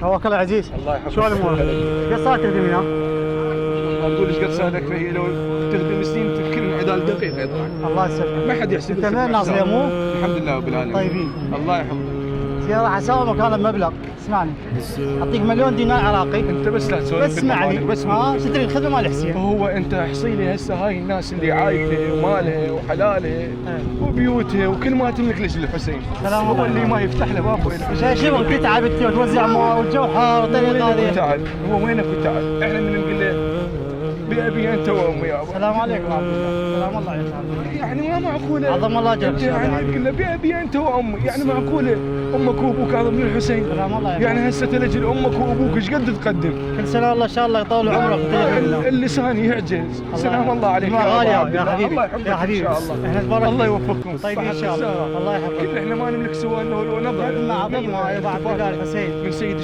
توكل العزيز. الله يحفظك. شو الامور؟ قد صار تخدم هنا؟ اقول ايش قد صار لك فهي لو تخدم سنين تفكر انعدال دقيقه يطلع. الله يسلمك. ما حد يحسب. انت من ناصر يا مو؟ الحمد لله رب العالمين. طيبين. الله يحفظك. زيارة حسابه مكان بمبلغ. اسمعني اعطيك 1,000,000 دينار عراقي. انت بس لا تسولف. بس اسمعني بس تدري الخدمه مال حسين. هو انت حصيلي هسه هاي الناس اللي عايله ومالها وحلالها وبيوتها وكل ما تملك ليش الحسين. سلام هو الله. اللي ما يفتح له بابه شيء شغل تتعب وتوزع مواد والجوحه والطريقه هذه. تعال هو وينك تعال احنا من نقول له بأبي انت وامي يابا. السلام عليكم ورحمه الله. سلام الله عليكم. يعني ما معقوله. عظم الله اجرك. يعني تقول له بأبي انت وامي، يعني معقوله امك وابوك هذا من الحسين؟ سلام الله عليكم. يعني هسه تلجل امك وابوك ايش قد تقدم؟ كل سنه والله ان شاء الله يطول عمرك. اللسان يعجز. سلام الله عليك يا غالي يا حبيبي. الله يحفظك يا حبيبي ان شاء الله. احنا نتبارك. الله يوفقكم. طيبين ان شاء الله. الله يحفظك. كل احنا ما نملك سوى انه لو نظره خدمه عظيمه بعد فقار الحسين من سيد